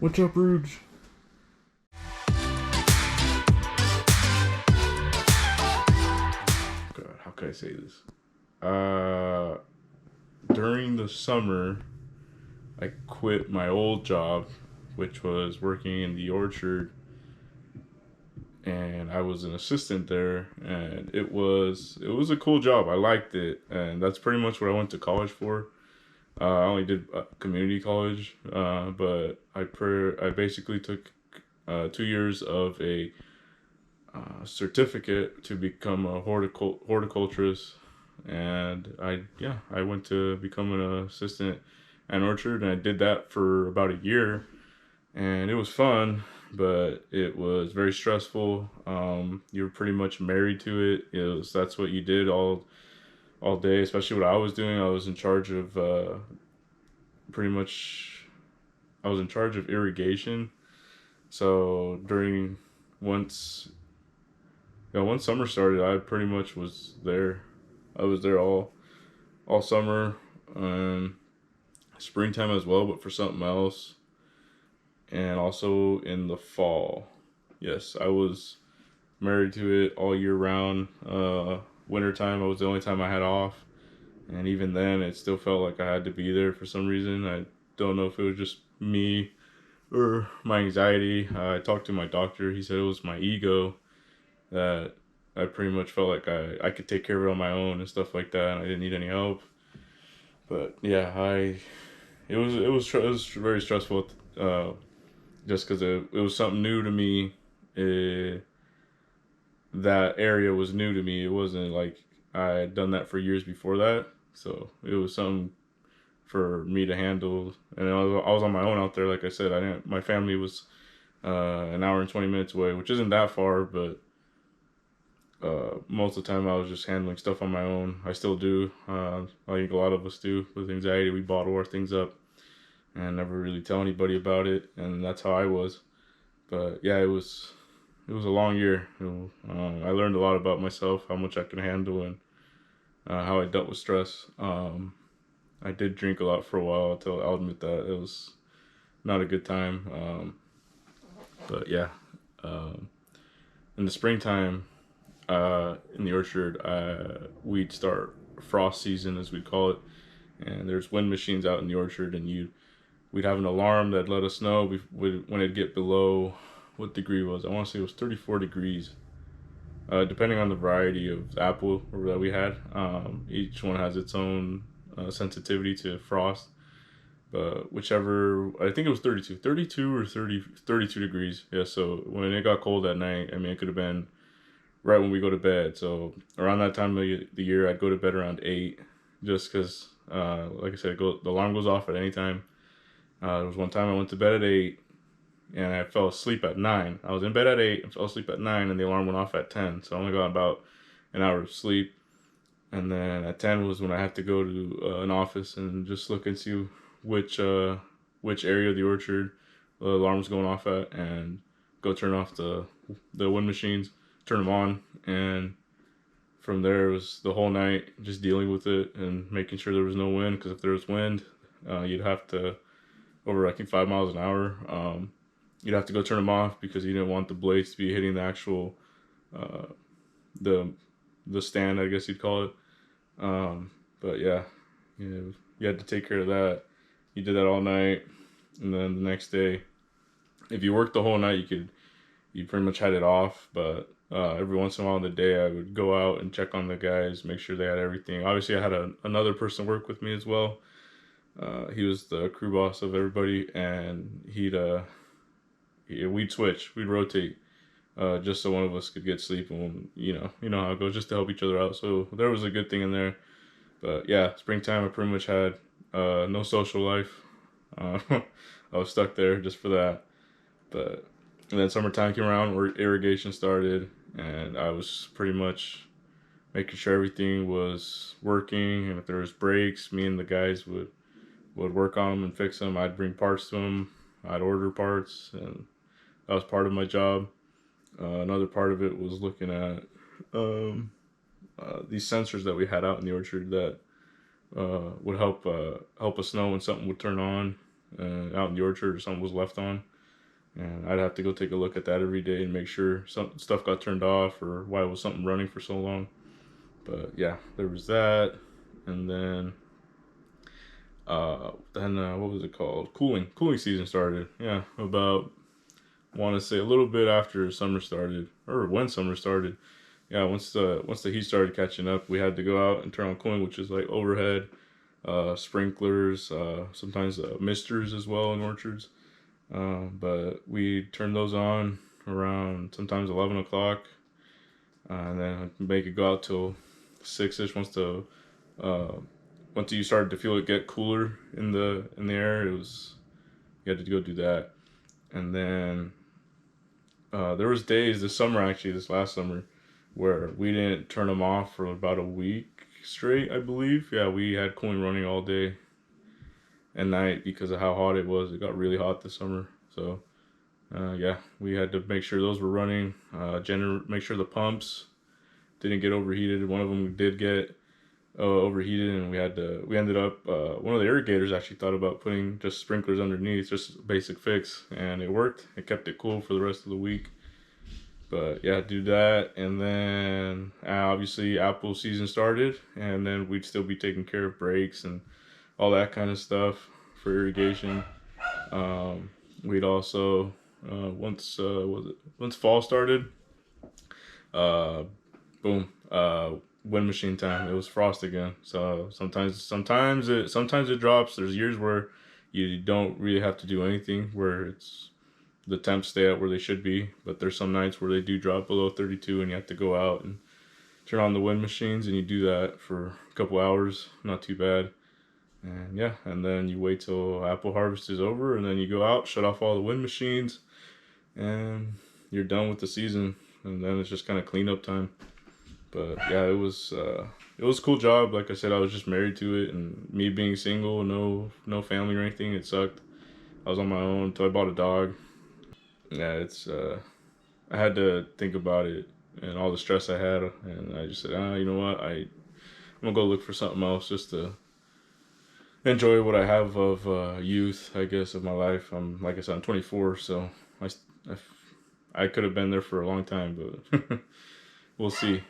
What's up, Rudes? God, how can I say this? During the summer, I quit my old job, which was working in the orchard, and I was an assistant there, and it was a cool job. I liked it, and that's pretty much what I went to college for. I only did community college, but I basically took 2 years of a certificate to become a horticulturist, and I went to become an assistant at orchard, and I did that for about a year, and it was fun, but it was very stressful. You were pretty much married to it. That's what you did all day, especially what I was doing. I was in charge of pretty much I was in charge of irrigation. So during once once summer started, I pretty much was there. I was there all summer, springtime as well, but for something else, and also in the fall. Yes, I was married to it all year round. Wintertime, it was the only time I had off, and even then, it still felt like I had to be there for some reason. I don't know if it was just me or my anxiety. I talked to my doctor. He said it was my ego that I pretty much felt like I could take care of it on my own and stuff like that, and I didn't need any help. But yeah, it was very stressful, just because it was something new to me. It, that area was new to me. It wasn't like I had done that for years before that, so it was something for me to handle. And I was on my own out there. Like I said, I didn't. My family was an hour and 20 minutes away, which isn't that far, but most of the time I was just handling stuff on my own. I still do. I think a lot of us do with anxiety. We bottle our things up and never really tell anybody about it, and that's how I was. But yeah, it was a long year. I learned a lot about myself, how much I can handle, and how I dealt with stress. I did drink a lot for a while. I'll admit that it was not a good time. But yeah, um, in the springtime, in the orchard, we'd start frost season, as we call it, and there's wind machines out in the orchard, and we'd have an alarm that let us know when it'd get below what degree was. I want to say it was 34 degrees, depending on the variety of apple that we had. Each one has its own sensitivity to frost, but whichever, I think it was 32 or 32 degrees. Yeah, so when it got cold at night, I mean, it could have been right when we go to bed. So around that time of the year, I'd go to bed around 8, just because, like I said, the alarm goes off at any time. There was one time I went to bed at 8, and I fell asleep at 9. I was in bed at 8 and fell asleep at 9, and the alarm went off at 10. So I only got about an hour of sleep. And then at 10 was when I had to go to an office and just look and see which area of the orchard the alarm's going off at, and go turn off the wind machines, turn them on, and from there it was the whole night just dealing with it and making sure there was no wind, because if there was wind, you'd have to, over I think 5 miles an hour, you'd have to go turn them off because you didn't want the blades to be hitting the actual uh, the the stand, I guess you'd call it. But yeah, you had to take care of that. You did that all night, and then the next day, if you worked the whole night, you pretty much had it off. But every once in a while in the day, I would go out and check on the guys, make sure they had everything. Obviously, I had another person work with me as well. He was the crew boss of everybody, and we'd switch, we'd rotate, just so one of us could get sleep, and you know how it goes, just to help each other out. So there was a good thing in there. But yeah, springtime I pretty much had no social life. Uh, I was stuck there just for that. But and then summertime came around, where irrigation started, and I was pretty much making sure everything was working. And if there was breaks, me and the guys would work on them and fix them. I'd bring parts to them. I'd order parts, and that was part of my job. Another part of it was looking at these sensors that we had out in the orchard that would help us know when something would turn on out in the orchard, or something was left on. and I'd have to go take a look at that every day and make sure some stuff got turned off or why was something running for so long. But yeah, there was that, and then what was it called? Cooling season started. Yeah, about want to say a little bit after summer started, or when summer started. Yeah, once the heat started catching up, we had to go out and turn on cooling, which is like overhead sprinklers, sometimes misters as well in orchards. But we turned those on around sometimes 11 o'clock, and then make it go out till 6ish. Uh, once you started to feel it get cooler in the air, it was you had to go do that. And then there was days this summer, actually this last summer, where we didn't turn them off for about a week straight, I believe. Yeah, we had cooling running all day and night because of how hot it was. It got really hot this summer, so yeah, we had to make sure those were running. Make sure the pumps didn't get overheated. One of them did get overheated, and we ended up one of the irrigators actually thought about putting just sprinklers underneath, just a basic fix, and it worked. It kept it cool for the rest of the week. But yeah, do that, and then obviously apple season started, and then we'd still be taking care of breaks and all that kind of stuff for irrigation. Um, we'd also once fall started, uh, boom, wind machine time. It was frost again. So sometimes it drops. There's years where you don't really have to do anything, where it's the temps stay out where they should be. But there's some nights where they do drop below 32, and you have to go out and turn on the wind machines, and you do that for a couple hours. Not too bad. And yeah, and then you wait till apple harvest is over, and then you go out, shut off all the wind machines, and you're done with the season. And then it's just kind of cleanup time. But yeah, it was a cool job. Like I said, I was just married to it, and me being single, no family or anything, it sucked. I was on my own until I bought a dog. Yeah, it's I had to think about it and all the stress I had, and I just said, you know what, I'm gonna go look for something else just to enjoy what I have of youth, I guess, of my life. Like I said, I'm 24, so I I, I could have been there for a long time, but we'll see.